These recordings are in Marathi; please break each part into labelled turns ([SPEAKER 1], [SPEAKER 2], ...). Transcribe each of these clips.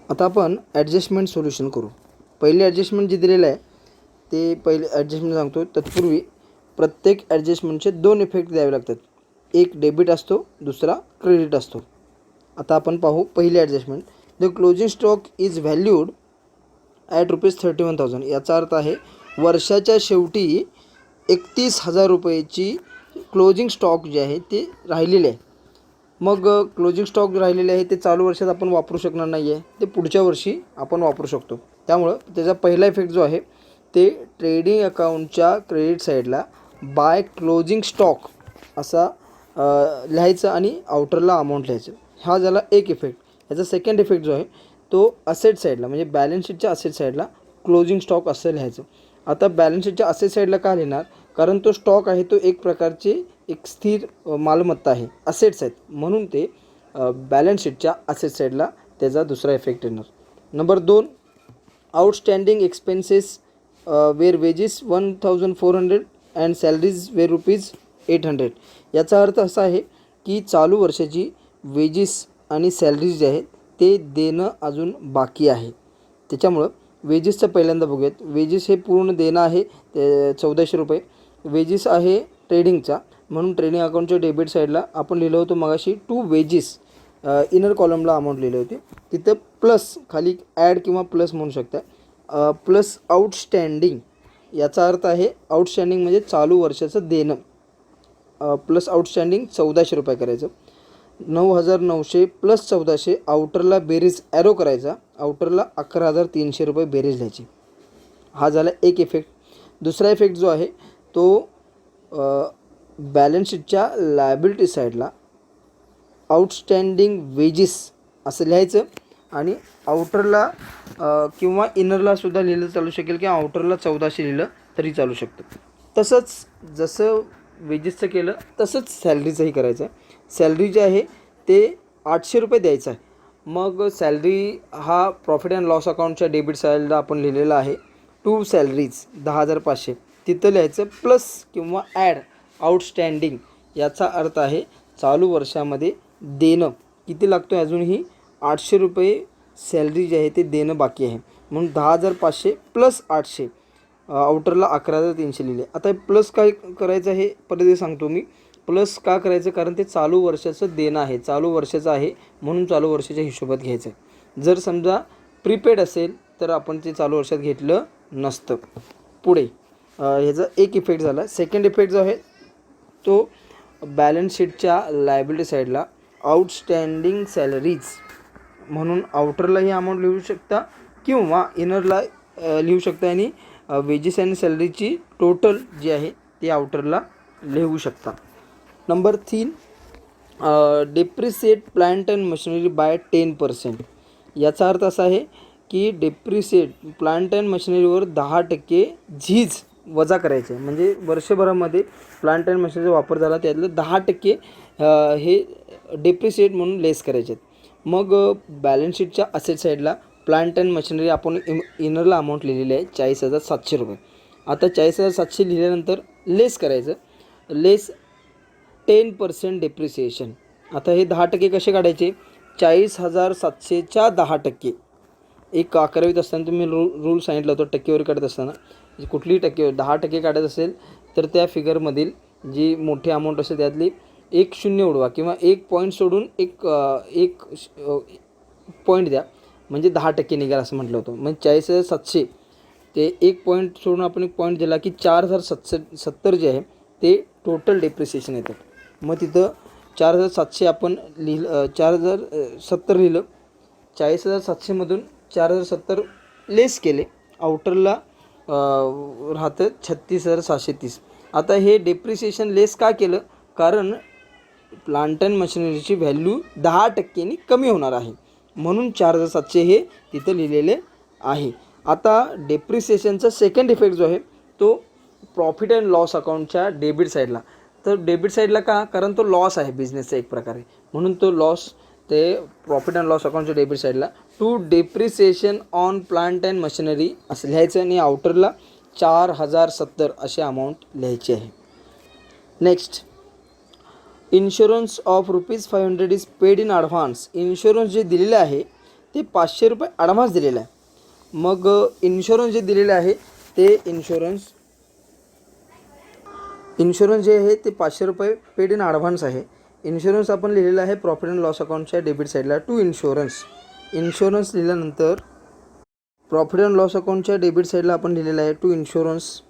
[SPEAKER 1] आता आपण ॲडजस्टमेंट सोल्युशन करू. पहिले ॲडजस्टमेंट जे दिलेलं आहे ते पहिले ॲडजस्टमेंट सांगतो. तत्पूर्वी प्रत्येक ॲडजस्टमेंटचे 2 इफेक्ट द्यावे लागतात. एक डेबिट असतो, दुसरा क्रेडिट असतो. आता आपण पाहू पहिली adjustment. The closing stock is valued at ₹31,000. याचा अर्थ आहे वर्षाच्या शेवटी 31,000 रुपयेची क्लोजिंग स्टॉक जे आहे ते राहिलेले आहे. मग क्लोजिंग स्टॉक राहिलेले आहे ते चालू वर्षात आपण वापरू शकणार नाही आहे, ते पुढच्या वर्षी आपण वापरू शकतो. त्यामुळं त्याचा पहिला इफेक्ट जो आहे ते ट्रेडिंग अकाउंटच्या क्रेडिट साईडला बाय क्लोजिंग स्टॉक असा लिहायचं आणि आउटरला अमाऊंट लिहायचं. हा झाला एक इफेक्ट. याचा सेकंड इफेक्ट जो आहे तो असेट साईडला म्हणजे बॅलन्स शीटच्या असेट साईडला क्लोजिंग स्टॉक असं लिहायचं. आता बॅलन्स शीटच्या असेट साईडला का लिहिणार? कारण तो स्टॉक आहे तो एक प्रकारचे एक स्थिर मालमत्ता आहे, असेट्स आहेत, म्हणून ते बॅलन्स शीटच्या असेट साईडला त्याचा दुसरा इफेक्ट येणार. Number 2, outstanding expenses were wages 1,400 and salaries were ₹800. याचा अर्थ असा आहे की चालू वर्षाची वेजेस आणि सॅलरीज जे आहेत ते देणं अजून बाकी आहे. त्याच्यामुळं वेजेसचं पहिल्यांदा बघूयात. वेजेस हे पूर्ण देणं आहे ते ₹1,400. वेजेस आहे ट्रेडिंगचा, म्हणून ट्रेडिंग अकाउंटच्या डेबिट साईडला आपण लिहिलं होतं मगाशी टू वेजेस. इनर कॉलमला अमाऊंट लिहिली होती, तिथं प्लस खाली ॲड किंवा प्लस म्हणू शकता. Plus outstanding. याचा अर्थ आहे आउटस्टँडिंग म्हणजे चालू वर्षाचं देणं. प्लस आउटस्टँडिंग ₹1,400 करायचं. 9,900 प्लस 1,400 आउटरला बेरीज ॲरो करायचा. आउटरला ₹11,300 बेरीज लिहायची. हा झाला एक इफेक्ट. दुसरा इफेक्ट जो आहे तो बॅलन्स शीटच्या लायबिलिटी साईडला आउटस्टँडिंग वेजेस असं लिहायचं आणि आउटरला किंवा इनरलासुद्धा लिहिलं चालू शकेल किंवा आउटरला 1,400 लिहिलं तरी चालू शकतं. तसंच जसं वेजेसचं केलं तसंच सॅलरीचंही करायचं आहे. सॅलरी जे आहे ते ₹800 द्यायचं आहे. मग सॅलरी हा प्रॉफिट अँड लॉस अकाउंटच्या डेबिट साईडला आपण लिहिलेला आहे टू सॅलरीज 10,500. तिथं लिहायचं प्लस किंवा ॲड आउटस्टँडिंग. याचा अर्थ आहे चालू वर्षामध्ये देणं किती लागतो आहे, अजूनही ₹800 सॅलरी जे आहे ते देणं बाकी आहे, म्हणून 10,500 प्लस 800 आउटरला 11,300 लिहिले. आता प्लस काय करायचं आहे पद्धती सांगतो मी. प्लस का करायचं? कारण ते चालू वर्षाचं देणं आहे, चालू वर्षाचं आहे, म्हणून चालू वर्षाच्या हिशोबात घ्यायचं आहे. जर समजा प्रीपेड असेल तर आपण ते चालू वर्षात घेतलं नसतं. पुढे ह्याचा एक इफेक्ट झाला. सेकंड इफेक्ट जो आहे तो बॅलन्स शीटच्या लायबिलिटी साईडला आउटस्टँडिंग सॅलरीज म्हणून आउटरला ही अमाऊंट लिहू शकता किंवा इनरला लिहू शकता आणि वेजेस आणि सॅलरीची टोटल जी आहे ती आउटरला लिहू शकता. Number 3, depreciate plant and machinery by 10%. याचा अर्थ असा आहे की डेप्रिसिएट प्लांट अँड मशिनरीवर 10% झीज वजा करायचे. म्हणजे वर्षभरामध्ये प्लांट अँड मशिनरीचा वापर झाला त्यातलं 10% हे डेप्रिसिएट म्हणून लेस करायचे आहेत. मग बॅलन्स शीटच्या असेट साईडला प्लांट अँड मशिनरी आपण इनरला अमाऊंट लिहिलेली आहे ₹40,700. आता 40,700 लिहिल्यानंतर लेस करायचं. लेस 10% डेप्रिसिएशन. आता हे 10% कसे काढायचे? 40,700च्या 10%. एक 11वीत असताना तुम्ही रूल सांगितलं होतं टक्केवारी काढत असताना, कुठलीही टक्केवारी 10% काढत असेल तर त्या फिगरमधील जी मोठी अमाऊंट असेल त्यातली एक शून्य उडवा किंवा एक पॉईंट सोडून एक पॉईंट द्या, म्हणजे 10% निघाल असं म्हटलं होतं. म्हणजे 40,700 ते एक पॉईंट सोडून आपण एक पॉईंट दिला की 4,070 जे आहे ते टोटल डेप्रिसिएशन येतं. मग तिथं 4,700 आपण लिहिलं, 4,070 लिहिलं. 40,700मधून 4,070 लेस केले. आउटरला राहतं 36,730. आता हे डेप्रिसिएशन लेस का केलं? कारण प्लांट अँड मशिनरीची व्हॅल्यू 10%नी कमी होणार आहे, म्हणून 4,700 हे तिथं लिहिलेले आहे. आता डेप्रिसिएशनचा सेकंड इफेक्ट जो आहे तो प्रॉफिट अँड लॉस अकाउंटच्या डेबिट साईडला. तर डेबिट साईडला का? कारण तो लॉस आहे बिझनेसचा एक प्रकारे, म्हणून तो लॉस ते प्रॉफिट अँड लॉस अकाउंटच्या डेबिट साईडला to depreciation on plant and machinery असं लिहायचं आणि आउटरला 4,070 अशी अमाऊंट लिहायची आहे. Next, insurance of ₹500 is paid in advance. Insurance जे दिलेलं आहे ते 500 रुपये ॲडव्हान्स दिलेला आहे. मग इन्शुरन्स जे दिलेलं आहे ते इन्शुरन्स जे आहे ते 500 रुपये पेड इन ॲडव्हान्स आहे. इन्शुरन्स आपण लिहिलेलं आहे प्रॉफिट अँड लॉस अकाउंटच्या डेबिट साईडला टू इन्शुरन्स लिहिल्यानंतर प्रॉफिट अँड लॉस अकाउंटच्या डेबिट साईडला आपण लिहिलेलं आहे टू इन्शुरन्स.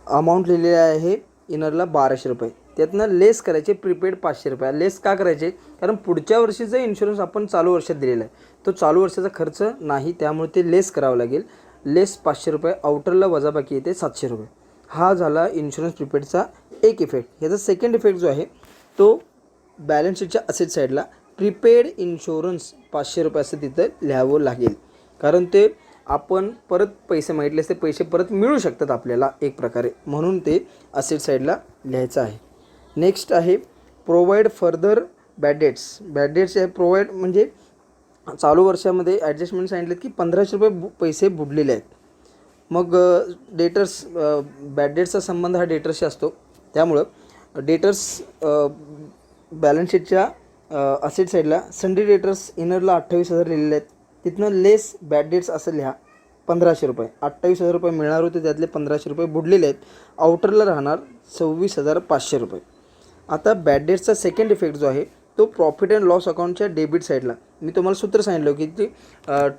[SPEAKER 1] अमाऊंट लिहिलेली आहे इनरला 1200 रुपये. त्यातनं लेस करायचे प्रीपेड 500 रुपये. लेस का करायचे? कारण पुढच्या वर्षीचा इन्शुरन्स आपण चालू वर्षात दिलेला आहे, तो चालू वर्षाचा खर्च नाही, त्यामुळे ते लेस करावं लागेल. लेस 500 रुपये. आउटरला वजाबाकी येते 700 रुपये. हा झाला इन्शुरन्स प्रीपेडचा एक इफेक्ट. ह्याचा सेकंड इफेक्ट जो आहे तो बॅलन्स शीटच्या असेट साईडला प्रीपेड इन्शुरन्स 500 रुपये असं तिथं लिहावं लागेल. कारण ते आपण परत पैसे मागितले ते पैसे परत मिळू शकतात आपल्याला एक प्रकारे, म्हणून ते असेट साईडला लिहायचं आहे. नेक्स्ट आहे प्रोव्हाइड फर्दर बॅड डेट्स आहे. प्रोव्हाइड म्हणजे चालू वर्षामध्ये ॲडजस्टमेंट सांगितलं की 1500 रुपये पैसे बुडलेले आहेत. मग डेटर्स बॅड डेट्सचा संबंध हा डेटर्सशी असतो, त्यामुळं डेटर्स बॅलन्स शीटच्या असेट साईडला सन्डे डेटर्स इनरला 28,000 लिहिलेले आहेत. तिथनं लेस बॅड डेट्स असं लिहा 1500 रुपये. 28,000 रुपये मिळणार होते, त्यातले 1500 रुपये बुडलेले आहेत. आउटरला राहणार 26,500 रुपये. आता बॅड डेट्सचा सेकंड इफेक्ट जो आहे तो प्रॉफिट अँड लॉस अकाउंटच्या डेबिट साईडला मी तुम्हाला सूत्र सांगितलं की ते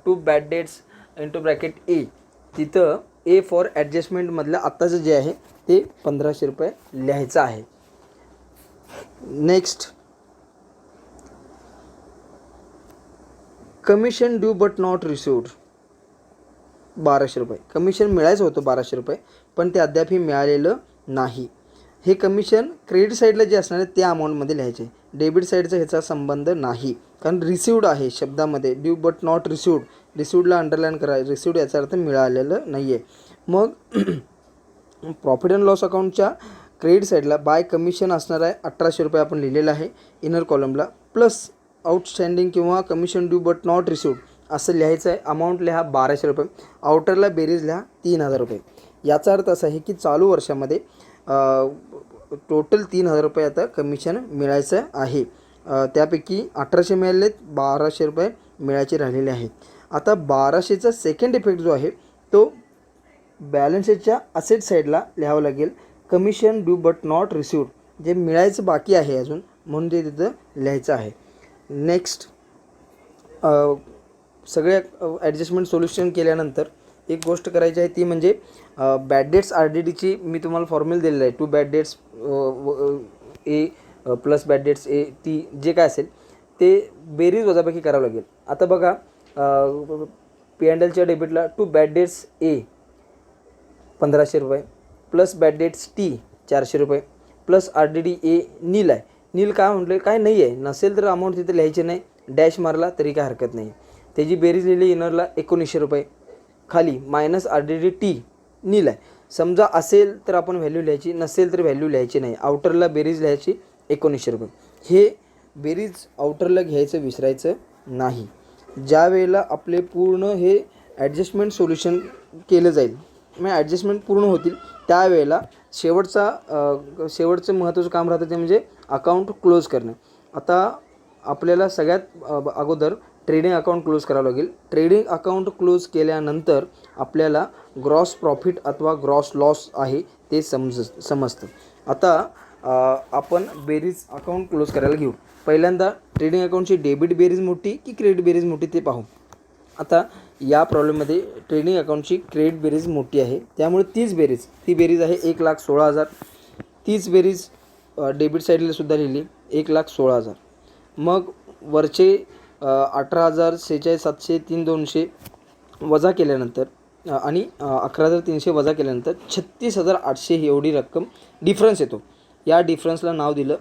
[SPEAKER 1] to bad debts into bracket A, तिथं ए फॉर ॲडजस्टमेंटमधलं आत्ताचं जे आहे ते 1500 रुपये लिहायचं आहे. Next commission due but not received 1200 रुपये. कमिशन मिळायचं होतं 1200 रुपये, पण ते अद्यापही मिळालेलं नाही. हे कमिशन क्रेडिट साईडला जे असणार आहे त्या अमाऊंटमध्ये लिहायचे. डेबिट साईडचा ह्याचा संबंध नाही, कारण रिसिव्ड आहे शब्दामध्ये. ड्यू बट नॉट रिसिव्ड, रिसिव्डला अंडरलाईन करा. रिसिव्ड याचा अर्थ मिळालेलं नाही आहे. मग प्रॉफिट अँड लॉस अकाउंटच्या क्रेडिट साईडला बाय कमिशन असणार आहे 1800 रुपये आपण लिहिलेलं आहे इनर कॉलमला. प्लस आउटस्टँडिंग किंवा commission due but not received असं लिहायचं आहे. अमाऊंट लिहा 1200 रुपये. आउटरला बेरीज लिहा 3000 रुपये. याचा अर्थ असा आहे की चालू वर्षामध्ये टोटल 3000 रुपये आता कमिशन मिळायचं आहे. त्यापैकी 1800 मिळाले आहेत, 1200 रुपये मिळायचे राहिलेले आहेत. आता 1200चा सेकंड इफेक्ट जो आहे तो बॅलन्स शीटच्या असेट साईडला लिहावं लागेल. Commission due but not received, जे मिळायचं बाकी आहे अजून, म्हणून ते तिथं लिहायचं आहे. नेक्स्ट सगळे ॲडजस्टमेंट सोल्युशन केल्यानंतर एक गोष्ट करायची आहे ती म्हणजे बॅड डेट्स आर डी डीची मी तुम्हाला फॉर्म्युला दिलेला आहे. To bad debts A plus bad debts A T जे काय असेल ते बेरीज वजाबाकी करावं लागेल. आता बघा पी अँड एलच्या डेबिटला टू बॅड डेट्स ए 1500 रुपये प्लस बॅड डेट्स टी 400 रुपये plus R D D A nil आहे. नील काय म्हटलं काय नाही आहे, नसेल तर अमाऊंट तिथे लिहायची नाही, डॅश मारला तरी काय हरकत नाही. त्याची बेरीज लिहिली इनरला 1900 रुपये. खाली minus R D D T nil आहे. समजा असेल तर आपण व्हॅल्यू लिहायची, नसेल तर व्हॅल्यू लिहायची नाही. आउटरला बेरीज लिहायची 1900 रुपये. हे बेरीज आउटरला घ्यायचं विसरायचं नाही. ज्या वेळेला आपले पूर्ण हे ॲडजस्टमेंट सोल्युशन केलं जाईल, मग ॲडजस्टमेंट पूर्ण होतील, त्यावेळेला शेवटचं महत्त्वाचं काम राहतं ते म्हणजे अकाउंट क्लोज करणे. आता आपल्याला सगळ्यात अगोदर ट्रेडिंग अकाउंट क्लोज करावं लागेल. ट्रेडिंग अकाउंट क्लोज केल्यानंतर आपल्याला ग्रॉस प्रॉफिट अथवा ग्रॉस लॉस आहे ते समजतं. आता आपण बेरीज अकाउंट क्लोज करायला घेऊ. पहिल्यांदा ट्रेडिंग अकाउंटची डेबिट बेरीज मोठी की क्रेडिट बेरीज मोठी ते पाहू. आता या प्रॉब्लेममध्ये ट्रेडिंग अकाउंटची क्रेडिट बेरीज मोठी आहे, त्यामुळे ती बेरीज आहे 1,16,000. तीच बेरीज डेबिट साईडला सुद्धा लिहिली 1,16,000. मग वरचे 18,000, 46,700, 3,200 वजा केल्यानंतर आणि 11,300 वजा केल्यानंतर 36,800 एवढी रक्कम डिफरन्स येतो. या डिफरन्सला नाव दिलं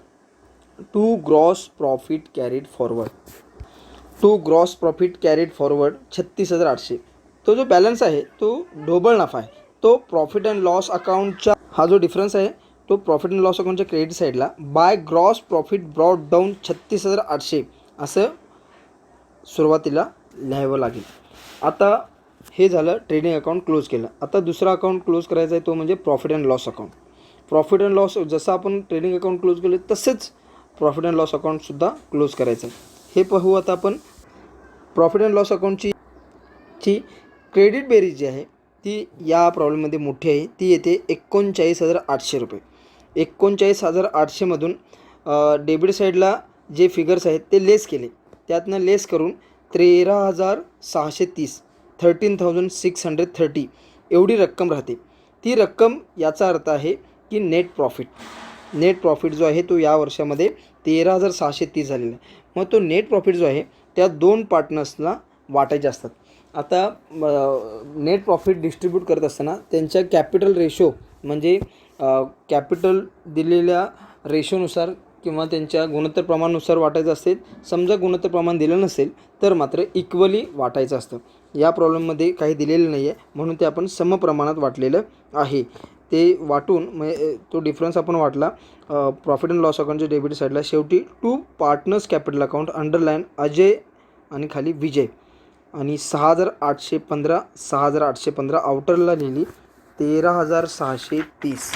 [SPEAKER 1] to gross profit carried forward. To gross profit carried forward 36,800. तो जो बॅलन्स आहे तो ढोबळ नफा आहे. तो प्रॉफिट अँड लॉस अकाउंटचा हा जो डिफरन्स आहे तो प्रॉफिट अँड लॉस अकाउंटच्या क्रेडिट साईडला by gross profit brought down 36,800 असं सुरुवातीला लिहावं लागेल. आता हे झालं ट्रेडिंग अकाउंट क्लोज केलं. आता दुसरा अकाउंट क्लोज करायचा आहे तो म्हणजे profit and loss account. Profit and loss जसं आपण ट्रेडिंग अकाउंट क्लोज केलं तसेच प्रॉफिट अँड लॉस अकाउंटसुद्धा क्लोज करायचं आहे. हे पाहू आता आपण. प्रॉफिट अँड लॉस अकाउंटची क्रेडिट बेरीज जी आहे ती या प्रॉब्लेममध्ये मोठी आहे. ती येते 39,800 रुपये. 39,800मधून डेबिट साईडला जे फिगर्स आहेत ते लेस केले, त्यातनं लेस करून 13,630 13,630 एवढी रक्कम राहते. ती रक्कम याचा अर्थ आहे की नेट प्रॉफिट जो आहे तो या वर्षामध्ये 13,630 झालेला आहे. मग तो नेट प्रॉफिट जो आहे त्या दोन पार्टनर्सला वाटायचे असतात. आता नेट प्रॉफिट डिस्ट्रीब्यूट करत असताना त्यांच्या कॅपिटल रेशो म्हणजे कॅपिटल दिलेल्या रेशोनुसार किंवा त्यांच्या गुणोत्तर प्रमाणानुसार वाटायचं असेल. समजा गुणोत्तर प्रमाण दिलं नसेल तर मात्र इक्वली वाटायचं असतं. या प्रॉब्लेममध्ये काही दिलेलं नाही आहे म्हणून ते आपण समप्रमाणात वाटलेलं आहे. ते वाटून तो डिफरन्स आपण वाटला प्रॉफिट अँड लॉस अकाउंटच्या डेबिट साईडला. शेवटी to partners capital account underline Ajay आणि खाली विजय आणि 6,815 आउटरला लिहिली 13,630.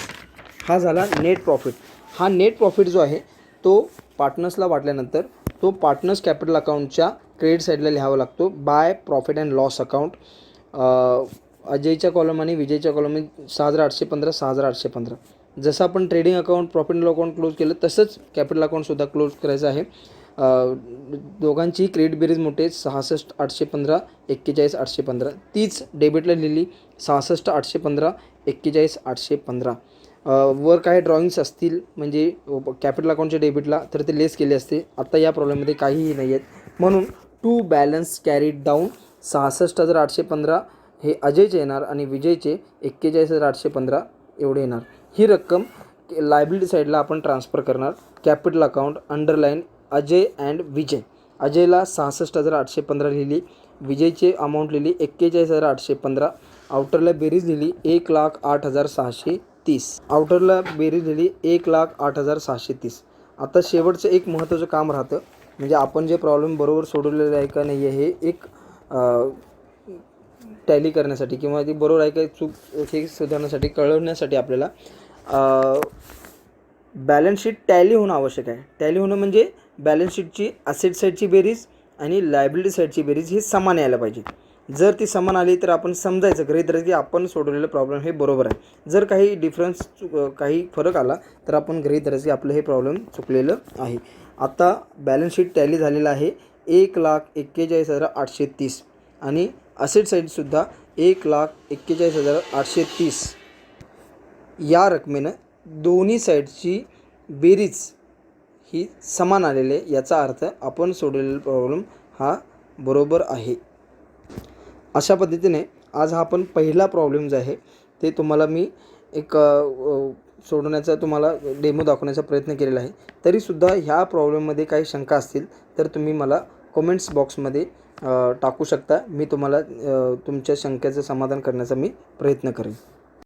[SPEAKER 1] हा झाला नेट प्रॉफिट. हा नेट प्रॉफिट जो आहे तो पार्टनर्सला वाटल्यानंतर तो पार्टनर्स कॅपिटल अकाउंटच्या क्रेडिट साईडला लिहावा लागतो by profit and loss account. अजयच्या कॉलम आणि विजयच्या कॉलम 6,815. जसं आपण trading account profit and loss account close केलं तसंच कॅपिटल अकाउंटसुद्धा क्लोज करायचं आहे. दोघांची क्रेडिट बेरीज मोठे 66,815 41,815. तीच डेबिटला लिहिली 66,815 41,815. वर काही ड्रॉइंग्स असतील म्हणजे कॅपिटल अकाउंटच्या डेबिटला तर ते लेस केले असते. आता या प्रॉब्लेममध्ये काहीही नाही आहेत म्हणून टू बॅलन्स कॅरीड डाऊन 66,815 हे अजयचे येणार आणि विजयचे 41,815 एवढे येणार. ही रक्कम लायबिलिटी साईडला आपण ट्रान्सफर करणार. Capital account underline Ajay and Vijay. अजयला 66,815 लिहिली, विजयचे अमाऊंट लिहिली 41,815. आउटरला बेरीज लिहिली 1,08,630. आउटरला बेरीज लिहिली 1,08,630. आता शेवटचं एक महत्त्वाचं काम राहतं म्हणजे आपण जे प्रॉब्लेम बरोबर सोडवलेलं आहे का नाही आहे हे एक टॅली करण्यासाठी किंवा ती बरोबर आहे का चूक हे सुधारण्यासाठी कळवण्यासाठी आपल्याला बॅलन्स शीट टॅली होणं आवश्यक आहे. टॅली होणं म्हणजे बॅलन्स शीटची असेट साईडची बेरीज आणि लायबिलिटी साईडची बेरीज ही समान यायला पाहिजे. जर ती समान आली तर आपण समजायचं गृहीत धरायचं की आपण सोडवलेलं प्रॉब्लेम हे बरोबर आहे. जर काही डिफरन्स काही फरक आला तर आपण गृहीत धरायचं की आपलं हे प्रॉब्लेम चुकलेलं आहे. आता बॅलन्स शीट टॅली झालेलं आहे 1,41,830 आणि असेट साईडसुद्धा 1,41,830. या रकमेनं दोन्ही साईडची बेरीज ही समान आलेली आहे. याचा अर्थ आपण सोडवलेला प्रॉब्लेम हा बरोबर आहे. अशा पद्धतीने आज हा आपण पहिला प्रॉब्लेम जो आहे ते तुम्हाला मी एक सोडवण्याचा तुम्हाला डेमो दाखवण्याचा प्रयत्न केलेला आहे. तरीसुद्धा ह्या प्रॉब्लेममध्ये काही शंका असतील तर तुम्ही मला कमेंट्स बॉक्समध्ये टाकू शकता. मी तुम्हाला तुमच्या शंकेचं समाधान करण्याचा मी प्रयत्न करेन.